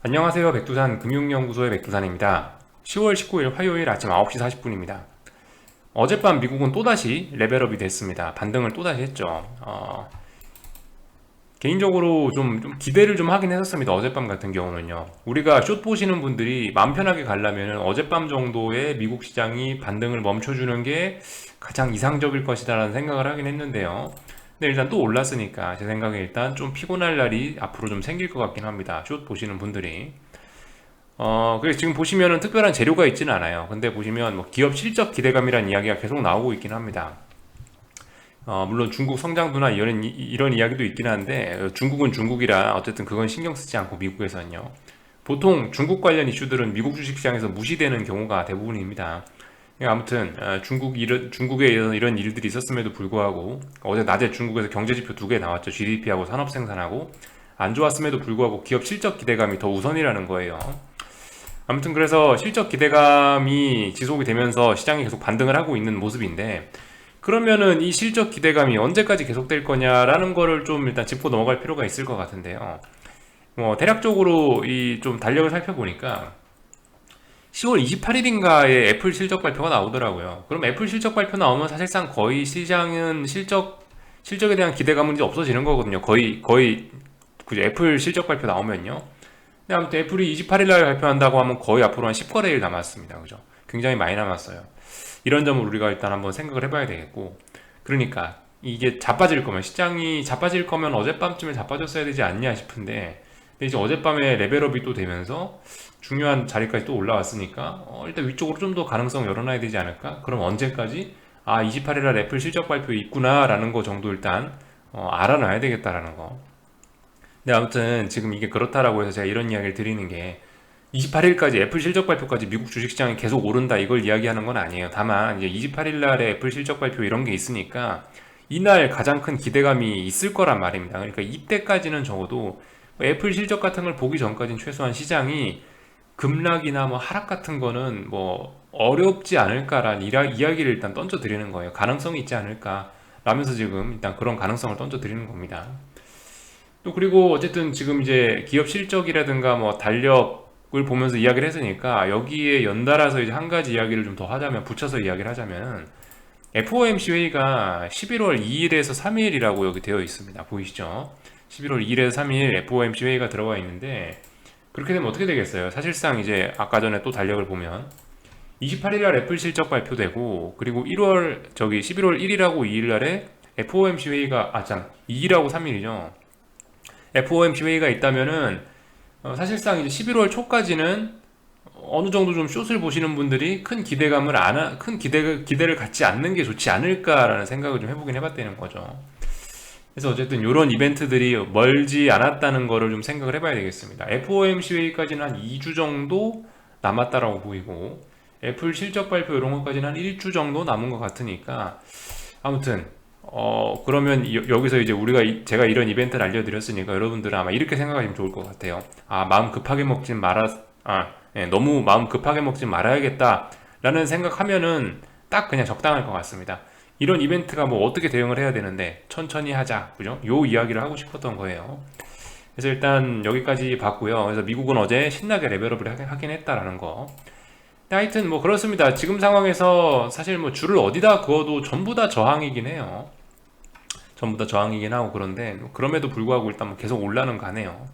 안녕하세요. 백두산 금융연구소의 백두산입니다. 10월 19일 화요일 아침 9시 40분입니다. 어젯밤 미국은 또다시 레벨업이 됐습니다. 반등을 또다시 했죠. 개인적으로 좀 기대를 좀 하긴 했었습니다. 어젯밤 같은 경우는요. 우리가 숏 보시는 분들이 마음 편하게 가려면 어젯밤 정도의 미국 시장이 반등을 멈춰주는 게 가장 이상적일 것이다라는 생각을 하긴 했는데요. 근데 일단 또 올랐으니까 제 생각에 일단 좀 피곤할 날이 앞으로 좀 생길 것 같긴 합니다. 숏 보시는 분들이. 그래서 지금 보시면은 특별한 재료가 있지는 않아요. 근데 보시면 뭐 기업 실적 기대감이라는 이야기가 계속 나오고 있긴 합니다. 물론 중국 성장도나 이런 이야기도 있긴 한데, 중국은 중국이라 어쨌든 그건 신경 쓰지 않고 미국에서는요. 보통 중국 관련 이슈들은 미국 주식시장에서 무시되는 경우가 대부분입니다. 아무튼, 중국에 이런 일들이 있었음에도 불구하고, 어제 낮에 중국에서 경제지표 두 개 나왔죠. GDP하고 산업생산하고. 안 좋았음에도 불구하고 기업 실적 기대감이 더 우선이라는 거예요. 아무튼 그래서 실적 기대감이 지속이 되면서 시장이 계속 반등을 하고 있는 모습인데, 그러면은 이 실적 기대감이 언제까지 계속될 거냐라는 거를 좀 일단 짚고 넘어갈 필요가 있을 것 같은데요. 뭐 대략적으로 이 좀 달력을 살펴보니까 10월 28일인가에 애플 실적 발표가 나오더라고요. 그럼 애플 실적 발표 나오면 사실상 거의 시장은 실적에 대한 기대감은 이제 없어지는 거거든요. 거의 그죠? 애플 실적 발표 나오면요. 근데 아무튼 애플이 28일 날 발표한다고 하면 거의 앞으로 한 10거래일 남았습니다. 그죠? 굉장히 많이 남았어요. 이런 점을 우리가 일단 한번 생각을 해봐야 되겠고, 그러니까 이게 자빠질 거면, 시장이 자빠질 거면 어젯밤쯤에 자빠졌어야 되지 않냐 싶은데, 근데 이제 어젯밤에 레벨업이 또 되면서 중요한 자리까지 또 올라왔으니까 일단 위쪽으로 좀 더 가능성 열어놔야 되지 않을까? 그럼 언제까지? 28일 날 애플 실적 발표 있구나 라는 거 정도 일단 알아놔야 되겠다라는 거. 근데 아무튼 지금 이게 그렇다라고 해서 제가 이런 이야기를 드리는 게 28일까지 애플 실적 발표까지 미국 주식시장이 계속 오른다 이걸 이야기하는 건 아니에요. 다만 이제 28일 날에 애플 실적 발표 이런 게 있으니까 이날 가장 큰 기대감이 있을 거란 말입니다. 그러니까 이때까지는 적어도 애플 실적 같은 걸 보기 전까지는 최소한 시장이 급락이나 뭐 하락 같은 거는 뭐 어렵지 않을까라는 이야기를 일단 던져 드리는 거예요. 가능성이 있지 않을까 라면서 지금 일단 그런 가능성을 던져 드리는 겁니다. 또 그리고 어쨌든 지금 이제 기업 실적이라든가 뭐 달력을 보면서 이야기를 했으니까 여기에 연달아서 이제 한 가지 이야기를 좀 더 하자면, 붙여서 이야기를 하자면 FOMC 회의가 11월 2일에서 3일이라고 여기 되어 있습니다. 보이시죠? 11월 2일에서 3일 FOMC 회의가 들어가 있는데, 그렇게 되면 어떻게 되겠어요? 사실상 이제 아까 전에 또 달력을 보면 28일 날 애플 실적 발표되고, 그리고 11월 1일하고 2일 날에 FOMC 회의가 2일하고 3일이죠. FOMC 회의가 있다면은 사실상 이제 11월 초까지는 어느 정도 좀 숏을 보시는 분들이 큰 기대를 갖지 않는 게 좋지 않을까라는 생각을 좀 해보긴 해봤다는 거죠. 그래서 어쨌든 이런 이벤트들이 멀지 않았다는 거를 좀 생각을 해봐야 되겠습니다. FOMC 회의까지는 한 2주 정도 남았다라고 보이고, 애플 실적 발표 이런 것까지는 한 1주 정도 남은 것 같으니까, 아무튼 그러면 여기서 이제 제가 이런 이벤트를 알려드렸으니까 여러분들은 아마 이렇게 생각하시면 좋을 것 같아요. 마음 급하게 먹진 말아, 너무 마음 급하게 먹진 말아야겠다 라는 생각하면은 딱 그냥 적당할 것 같습니다. 이런 이벤트가 뭐 어떻게 대응을 해야 되는데 천천히 하자, 그죠? 요 이야기를 하고 싶었던 거예요. 그래서 일단 여기까지 봤고요. 그래서 미국은 어제 신나게 레벨업을 하긴 했다라는 거. 하여튼 뭐 그렇습니다. 지금 상황에서 사실 뭐 줄을 어디다 그어도 전부 다 저항이긴 해요. 전부 다 저항이긴 하고, 그런데 뭐 그럼에도 불구하고 일단 뭐 계속 올라는 가네요.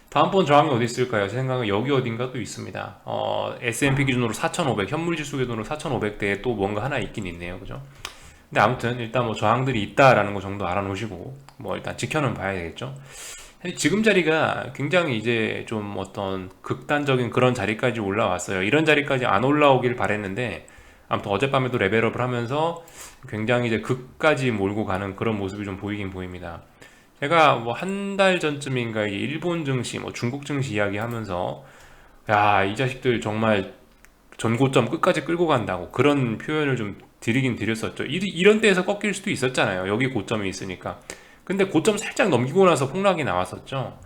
다음번 저항이 어디 있을까요? 제 생각은 여기 어딘가 또 있습니다. S&P 기준으로 4,500, 현물지수 기준으로 4,500대에 또 뭔가 하나 있긴 있네요. 그죠? 근데 아무튼 일단 뭐 저항들이 있다라는 거 정도 알아놓으시고 뭐 일단 지켜는 봐야 되겠죠. 지금 자리가 굉장히 이제 좀 어떤 극단적인 그런 자리까지 올라왔어요. 이런 자리까지 안 올라오길 바랬는데, 아무튼 어젯밤에도 레벨업을 하면서 굉장히 이제 극까지 몰고 가는 그런 모습이 좀 보이긴 보입니다. 제가 뭐 한 달 전쯤인가 이 일본 증시, 뭐 중국 증시 이야기하면서 야, 이 자식들 정말 전고점 끝까지 끌고 간다고 그런 표현을 좀 드리긴 드렸었죠. 이런 때에서 꺾일 수도 있었잖아요. 여기 고점이 있으니까. 근데 고점 살짝 넘기고 나서 폭락이 나왔었죠.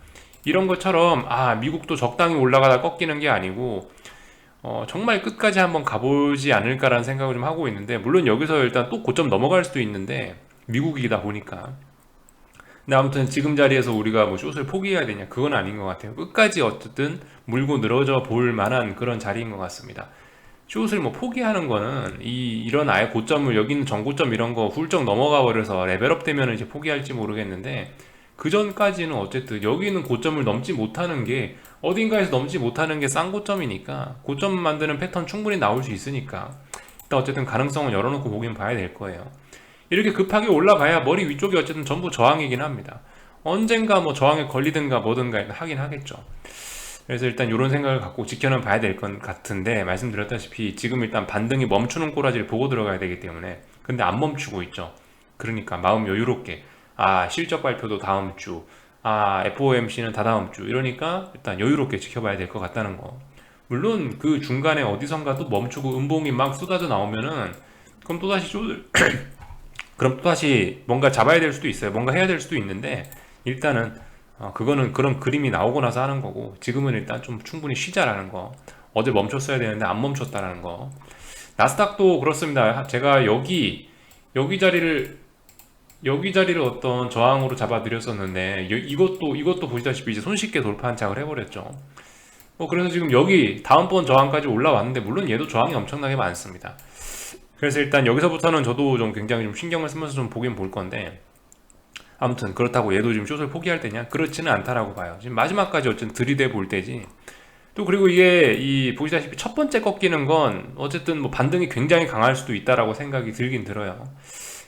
이런 것처럼 미국도 적당히 올라가다 꺾이는 게 아니고 정말 끝까지 한번 가보지 않을까라는 생각을 좀 하고 있는데, 물론 여기서 일단 또 고점 넘어갈 수도 있는데 미국이다 보니까. 근데 아무튼 지금 자리에서 우리가 뭐 숏을 포기해야 되냐? 그건 아닌 것 같아요. 끝까지 어쨌든 물고 늘어져 볼 만한 그런 자리인 것 같습니다. 숏을 뭐 포기하는 거는 이런 아예 고점을 여기 있는 전고점 이런 거 훌쩍 넘어가 버려서 레벨업 되면 이제 포기할지 모르겠는데 그 전까지는 어쨌든 여기 있는 고점을 넘지 못하는 게 어딘가에서 넘지 못하는 게 싼 고점이니까 고점 만드는 패턴 충분히 나올 수 있으니까 일단 어쨌든 가능성은 열어놓고 보긴 봐야 될 거예요. 이렇게 급하게 올라가야 머리 위쪽이 어쨌든 전부 저항이긴 합니다. 언젠가 뭐 저항에 걸리든가 뭐든가 하긴 하겠죠. 그래서 일단 이런 생각을 갖고 지켜는 봐야 될 것 같은데 말씀드렸다시피 지금 일단 반등이 멈추는 꼬라지를 보고 들어가야 되기 때문에 근데 안 멈추고 있죠. 그러니까 마음 여유롭게 실적 발표도 다음 주 FOMC는 다다음 주 이러니까 일단 여유롭게 지켜봐야 될 것 같다는 거. 물론 그 중간에 어디선가 또 멈추고 음봉이 막 쏟아져 나오면은 그럼 또다시 그럼 또다시 뭔가 잡아야 될 수도 있어요. 뭔가 해야 될 수도 있는데 일단은 그거는 그런 그림이 나오고 나서 하는 거고 지금은 일단 좀 충분히 쉬자라는 거. 어제 멈췄어야 되는데 안 멈췄다라는 거. 나스닥도 그렇습니다. 제가 여기 자리를 어떤 저항으로 잡아드렸었는데 이것도 보시다시피 이제 손쉽게 돌파 한착을 해버렸죠. 그래서 지금 여기 다음번 저항까지 올라왔는데 물론 얘도 저항이 엄청나게 많습니다. 그래서 일단 여기서부터는 저도 좀 굉장히 좀 신경을 쓰면서 좀 보긴 볼 건데 아무튼 그렇다고 얘도 지금 숏을 포기할 때냐? 그렇지는 않다라고 봐요. 지금 마지막까지 어쨌든 들이대 볼 때지. 또 그리고 이게 보시다시피 첫 번째 꺾이는 건 어쨌든 뭐 반등이 굉장히 강할 수도 있다라고 생각이 들긴 들어요.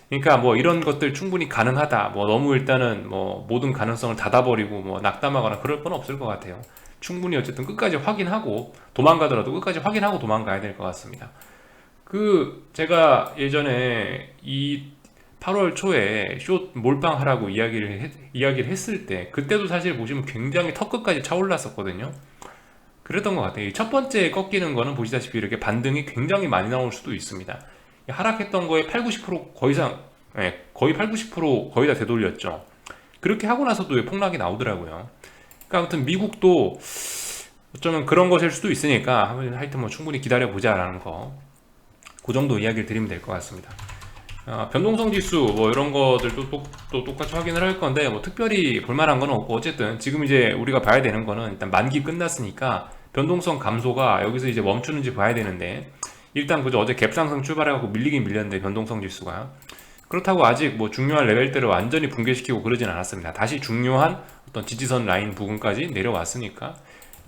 그러니까 뭐 이런 것들 충분히 가능하다. 뭐 너무 일단은 뭐 모든 가능성을 닫아버리고 뭐 낙담하거나 그럴 건 없을 것 같아요. 충분히 어쨌든 끝까지 확인하고 도망가더라도 끝까지 확인하고 도망가야 될 것 같습니다. 제가 예전에 8월 초에 숏 몰빵하라고 이야기를 했을 때 그때도 사실 보시면 굉장히 턱끝까지 차올랐었거든요. 그랬던 것 같아요. 첫 번째 꺾이는 거는 보시다시피 이렇게 반등이 굉장히 많이 나올 수도 있습니다. 하락했던 거에 8, 90% 거의 이상, 거의 8, 90% 거의 다 되돌렸죠. 그렇게 하고 나서도 왜 폭락이 나오더라고요. 그러니까 아무튼 미국도 어쩌면 그런 것일 수도 있으니까 하여튼 뭐 충분히 기다려보자라는 거. 그 정도 이야기를 드리면 될 것 같습니다. 변동성 지수 뭐 이런 것들도 또 똑같이 확인을 할 건데 뭐 특별히 볼만한 건 없고 어쨌든 지금 이제 우리가 봐야 되는 거는 일단 만기 끝났으니까 변동성 감소가 여기서 이제 멈추는지 봐야 되는데 일단 그저 어제 갭상승 출발해갖고 밀리긴 밀렸는데 변동성 지수가 그렇다고 아직 뭐 중요한 레벨대를 완전히 붕괴시키고 그러진 않았습니다. 다시 중요한 어떤 지지선 라인 부근까지 내려왔으니까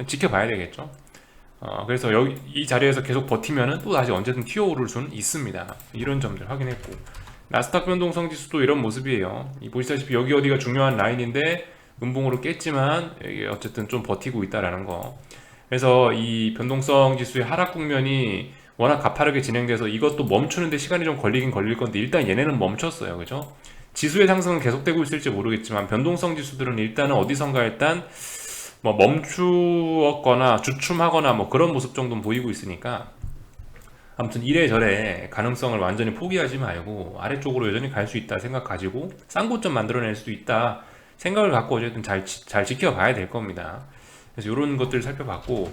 지켜봐야 되겠죠. 그래서 이 자리에서 계속 버티면은 또 다시 언제든 튀어오를 수는 있습니다. 이런 점들 확인했고 나스닥 변동성 지수도 이런 모습이에요. 보시다시피 여기 어디가 중요한 라인인데 음봉으로 깼지만 이게 어쨌든 좀 버티고 있다라는 거. 그래서 이 변동성 지수의 하락 국면이 워낙 가파르게 진행돼서 이것도 멈추는데 시간이 좀 걸리긴 걸릴 건데 일단 얘네는 멈췄어요. 그죠? 지수의 상승은 계속되고 있을지 모르겠지만 변동성 지수들은 일단은 어디선가 일단 뭐 멈추었거나 주춤하거나 뭐 그런 모습 정도는 보이고 있으니까 아무튼 이래저래 가능성을 완전히 포기하지 말고 아래쪽으로 여전히 갈 수 있다 생각 가지고 싼 고점 만들어낼 수도 있다 생각을 갖고 어쨌든 잘 지켜봐야 될 겁니다. 그래서 이런 것들을 살펴봤고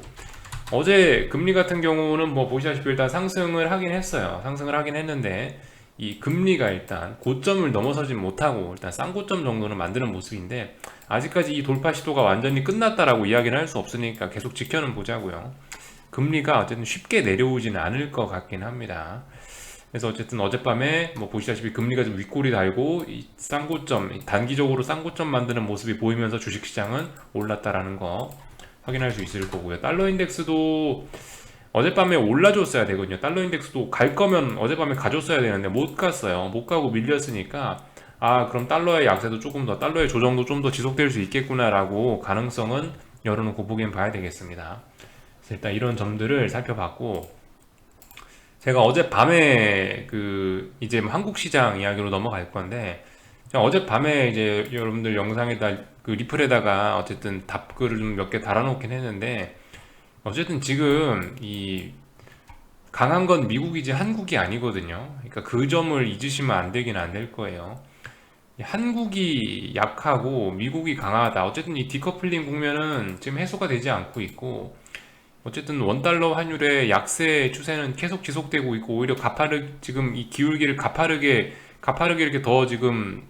어제 금리 같은 경우는 뭐 보시다시피 일단 상승을 하긴 했어요. 상승을 하긴 했는데 이 금리가 일단 고점을 넘어서진 못하고 일단 싼 고점 정도는 만드는 모습인데 아직까지 이 돌파 시도가 완전히 끝났다라고 이야기는 할 수 없으니까 계속 지켜는 보자고요. 금리가 어쨌든 쉽게 내려오지는 않을 것 같긴 합니다. 그래서 어쨌든 어젯밤에 뭐 보시다시피 금리가 좀 윗골이 달고 이 싼 고점 단기적으로 싼 고점 만드는 모습이 보이면서 주식시장은 올랐다라는 거 확인할 수 있을 거고요. 달러 인덱스도 어젯밤에 올라줬어야 되거든요. 달러 인덱스도 갈 거면 어젯밤에 가줬어야 되는데 못 갔어요. 못 가고 밀렸으니까 그럼 달러의 약세도 조금 더 달러의 조정도 좀 더 지속될 수 있겠구나라고 가능성은 열어놓고 보긴 봐야 되겠습니다. 그래서 일단 이런 점들을 살펴봤고 제가 어젯밤에 이제 한국 시장 이야기로 넘어갈 건데 제가 어젯밤에 이제 여러분들 영상에다 리플에다가 어쨌든 답글을 좀 몇 개 달아놓긴 했는데 어쨌든 지금 이 강한 건 미국이지 한국이 아니거든요. 그러니까 그 점을 잊으시면 안 되긴 안 될 거예요. 한국이 약하고 미국이 강하다. 어쨌든 이 디커플링 국면은 지금 해소가 되지 않고 있고 어쨌든 원달러 환율의 약세 추세는 계속 지속되고 있고 오히려 지금 이 기울기를 가파르게 이렇게 더 지금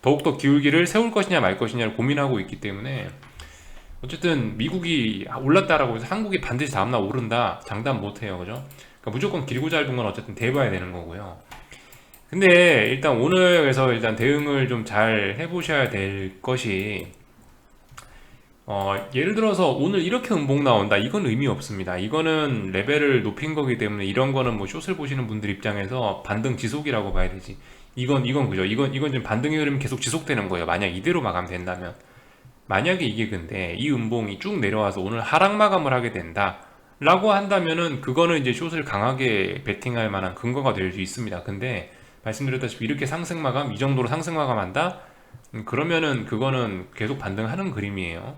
더욱더 기울기를 세울 것이냐 말 것이냐를 고민하고 있기 때문에 어쨌든 미국이 올랐다라고 해서 한국이 반드시 다음날 오른다 장담 못해요. 그죠? 그러니까 무조건 길고 짧은 건 어쨌든 대봐야 되는 거고요. 근데 일단 오늘 그래서 일단 대응을 좀 잘 해보셔야 될 것이 예를 들어서 오늘 이렇게 음봉 나온다 이건 의미 없습니다. 이거는 레벨을 높인 거기 때문에 이런 거는 뭐 숏을 보시는 분들 입장에서 반등 지속이라고 봐야 되지. 이건 그죠. 이건 지금 반등의 흐름이 계속 지속되는 거예요. 만약 이대로 마감된다면. 만약에 이게 근데 이 음봉이 쭉 내려와서 오늘 하락 마감을 하게 된다 라고 한다면은 그거는 이제 숏을 강하게 베팅할 만한 근거가 될 수 있습니다. 근데 말씀드렸다시피 이렇게 상승 마감 이 정도로 상승 마감한다 그러면은 그거는 계속 반등하는 그림이에요.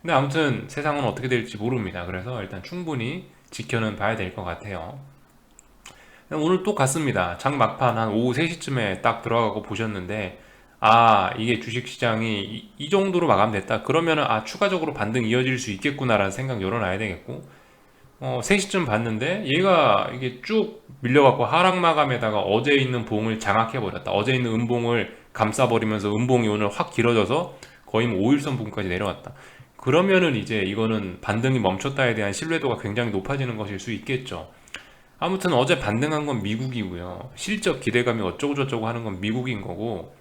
근데 아무튼 세상은 어떻게 될지 모릅니다. 그래서 일단 충분히 지켜는 봐야 될 것 같아요. 오늘 또 갔습니다. 장 막판 한 오후 3시쯤에 딱 들어가고 보셨는데 이게 주식시장이 이 정도로 마감됐다 그러면은 추가적으로 반등 이어질 수 있겠구나라는 생각 열어놔야 되겠고 3시쯤 봤는데 얘가 이게 쭉 밀려갖고 하락 마감에다가 어제 있는 봉을 장악해버렸다. 어제 있는 음봉을 감싸버리면서 음봉이 오늘 확 길어져서 거의 뭐 5일선 부분까지 내려왔다. 그러면은 이제 이거는 반등이 멈췄다에 대한 신뢰도가 굉장히 높아지는 것일 수 있겠죠. 아무튼 어제 반등한 건 미국이고요. 실적 기대감이 어쩌고저쩌고 하는 건 미국인 거고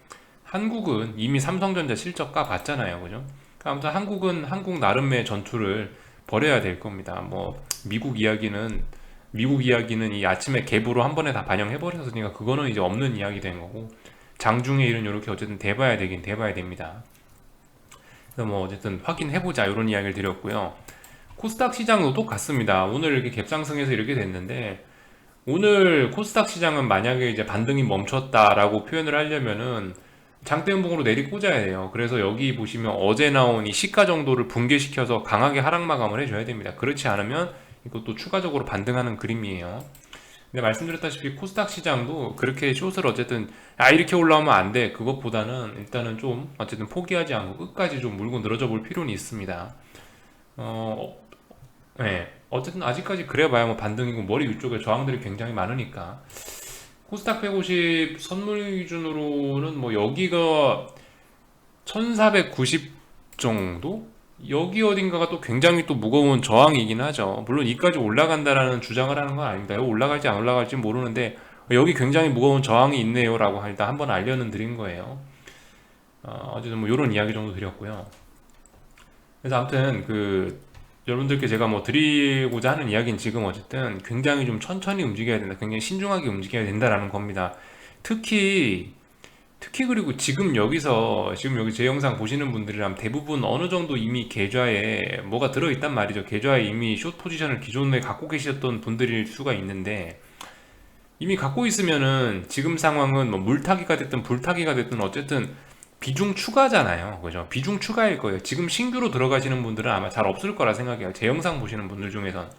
한국은 이미 삼성전자 실적 까봤잖아요. 그죠? 아무튼 한국은 한국 나름의 전투를 벌여야 될 겁니다. 뭐 미국 이야기는 이 아침에 갭으로 한 번에 다 반영해 버렸으니까 그거는 이제 없는 이야기 된 거고 장중에 일은 이렇게 어쨌든 대봐야 되긴 대봐야 됩니다. 그래서 뭐 어쨌든 확인해보자 이런 이야기를 드렸고요. 코스닥 시장도 똑같습니다. 오늘 이렇게 갭상승해서 이렇게 됐는데 오늘 코스닥 시장은 만약에 이제 반등이 멈췄다라고 표현을 하려면은 장대 음봉으로 내리꽂아야 돼요. 그래서 여기 보시면 어제 나온 이 시가 정도를 붕괴시켜서 강하게 하락 마감을 해줘야 됩니다. 그렇지 않으면 이것도 추가적으로 반등하는 그림이에요. 근데 말씀드렸다시피 코스닥 시장도 그렇게 숏을 어쨌든 이렇게 올라오면 안 돼. 그것보다는 일단은 좀 어쨌든 포기하지 않고 끝까지 좀 물고 늘어져 볼 필요는 있습니다. 네. 어쨌든 아직까지 그래봐야 뭐 반등이고 머리 위쪽에 저항들이 굉장히 많으니까 코스닥 150 선물 기준으로는 뭐 여기가 1490 정도? 여기 어딘가가 또 굉장히 또 무거운 저항이긴 하죠. 물론 이까지 올라간다라는 주장을 하는 건 아닙니다. 올라갈지 안 올라갈지 모르는데 여기 굉장히 무거운 저항이 있네요 라고 일단 한번 알려는 드린 거예요. 어쨌든 뭐 이런 이야기 정도 드렸고요. 그래서 아무튼 여러분들께 제가 뭐 드리고자 하는 이야기는 지금 어쨌든 굉장히 좀 천천히 움직여야 된다. 굉장히 신중하게 움직여야 된다라는 겁니다. 특히 그리고 지금 여기 제 영상 보시는 분들이라면 대부분 어느 정도 이미 계좌에 뭐가 들어있단 말이죠. 계좌에 이미 숏 포지션을 기존에 갖고 계셨던 분들일 수가 있는데 이미 갖고 있으면은 지금 상황은 뭐 물타기가 됐든 불타기가 됐든 어쨌든 비중 추가잖아요. 그죠? 비중 추가일 거예요. 지금 신규로 들어가시는 분들은 아마 잘 없을 거라 생각해요. 제 영상 보시는 분들 중에선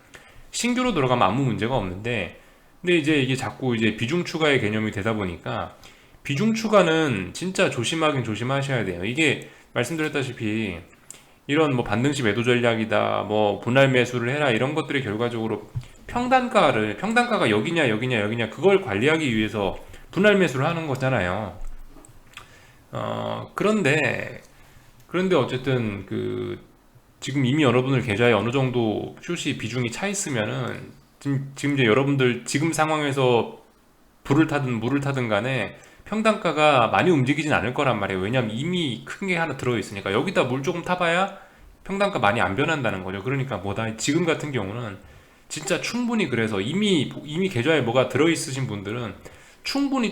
신규로 들어가면 아무 문제가 없는데 근데 이제 이게 자꾸 이제 비중 추가의 개념이 되다 보니까 비중 추가는 진짜 조심하긴 조심하셔야 돼요. 이게 말씀드렸다시피 이런 뭐 반등시 매도 전략이다, 뭐 분할 매수를 해라 이런 것들이 결과적으로 평단가가 여기냐 그걸 관리하기 위해서 분할 매수를 하는 거잖아요. 그런데 어쨌든 지금 이미 여러분들 계좌에 어느 정도 숏이 비중이 차 있으면은 지금 이제 여러분들 지금 상황에서 불을 타든 물을 타든 간에 평단가가 많이 움직이진 않을 거란 말이에요. 왜냐면 이미 큰 게 하나 들어있으니까 여기다 물 조금 타봐야 평단가 많이 안 변한다는 거죠. 그러니까 뭐다 지금 같은 경우는 진짜 충분히 그래서 이미 계좌에 뭐가 들어있으신 분들은 충분히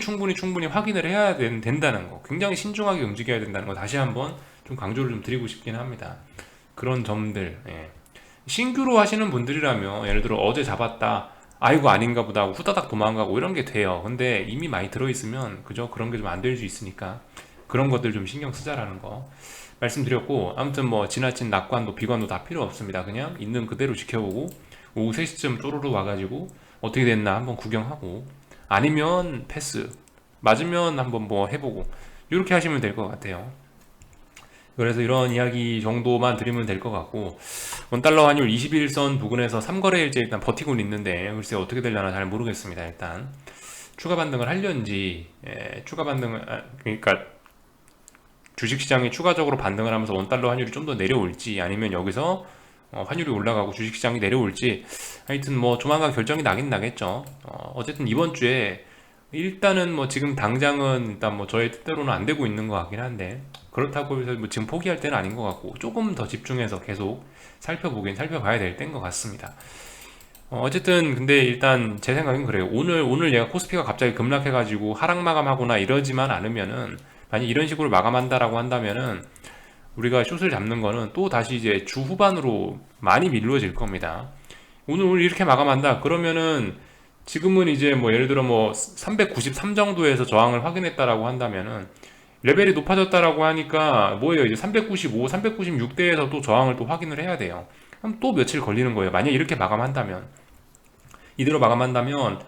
확인을 해야 된다는 거, 굉장히 신중하게 움직여야 된다는 거 다시 한번 좀 강조를 좀 드리고 싶긴 합니다. 그런 점들, 신규로 하시는 분들이라면 예를 들어 어제 잡았다 아이고 아닌가 보다 하고 후다닥 도망가고 이런 게 돼요. 근데 이미 많이 들어있으면 그죠? 그런 게 좀 안 될 수 있으니까 그런 것들 좀 신경 쓰자라는 거 말씀드렸고 아무튼 뭐 지나친 낙관도 비관도 다 필요 없습니다. 그냥 있는 그대로 지켜보고 오후 3시쯤 쪼르르 와가지고 어떻게 됐나 한번 구경하고 아니면 패스 맞으면 한번 뭐 해보고 이렇게 하시면 될 것 같아요. 그래서 이런 이야기 정도만 드리면 될 것 같고 원달러 환율 21선 부근에서 3거래일째 일단 버티고 있는데 글쎄 어떻게 되려나 잘 모르겠습니다. 일단 추가 반등을 하려는지 추가 반등을 그러니까 주식시장이 추가적으로 반등을 하면서 원달러 환율이 좀 더 내려올지 아니면 여기서 환율이 올라가고 주식시장이 내려올지 하여튼 뭐 조만간 결정이 나긴 나겠죠. 어쨌든 이번 주에 일단은 뭐 지금 당장은 일단 뭐 저의 뜻대로는 안 되고 있는 것 같긴 한데 그렇다고 해서 뭐 지금 포기할 때는 아닌 것 같고 조금 더 집중해서 계속 살펴봐야 될 때인 것 같습니다. 어쨌든 근데 일단 제 생각은 그래요. 오늘 얘가 코스피가 갑자기 급락해가지고 하락 마감하거나 이러지만 않으면은 만약 이런 식으로 마감한다라고 한다면은 우리가 숏을 잡는 거는 또 다시 이제 주 후반으로 많이 미루어질 겁니다. 오늘 이렇게 마감한다 그러면은 지금은 이제 뭐 예를 들어 뭐 393 정도에서 저항을 확인했다라고 한다면은 레벨이 높아졌다라고 하니까 뭐예요? 이제 395, 396대에서 또 저항을 또 확인을 해야 돼요. 그럼 또 며칠 걸리는 거예요. 만약 이렇게 마감한다면 이대로 마감한다면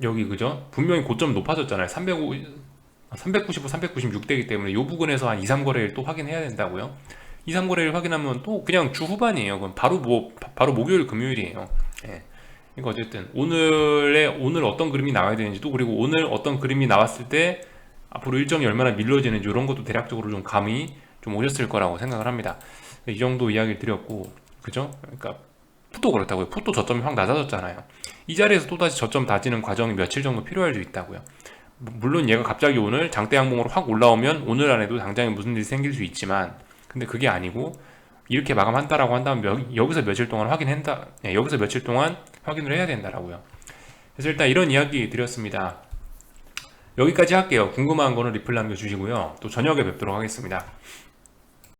여기 그죠? 분명히 고점 높아졌잖아요. 395, 396대이기 때문에 이 부근에서 한 2, 3거래일 또 확인해야 된다고요. 2, 3거래일 확인하면 또 그냥 주 후반이에요. 그럼 바로 목요일, 금요일이에요. 예. 그러니까 어쨌든 오늘 어떤 그림이 나와야 되는지도 그리고 오늘 어떤 그림이 나왔을 때 앞으로 일정이 얼마나 밀려지는지 이런 것도 대략적으로 좀 감이 좀 오셨을 거라고 생각을 합니다. 이 정도 이야기를 드렸고 그죠? 그러니까 풋도 그렇다고요. 풋도 저점이 확 낮아졌잖아요. 이 자리에서 또다시 저점 다지는 과정이 며칠 정도 필요할 수 있다고요. 물론 얘가 갑자기 오늘 장대 양봉으로 확 올라오면 오늘 안에도 당장에 무슨 일이 생길 수 있지만 근데 그게 아니고 이렇게 마감한다라고 한다면 여기서 며칠 동안 여기서 며칠 동안 확인을 해야 된다라고요. 그래서 일단 이런 이야기 드렸습니다. 여기까지 할게요. 궁금한 거는 리플 남겨주시고요. 또 저녁에 뵙도록 하겠습니다.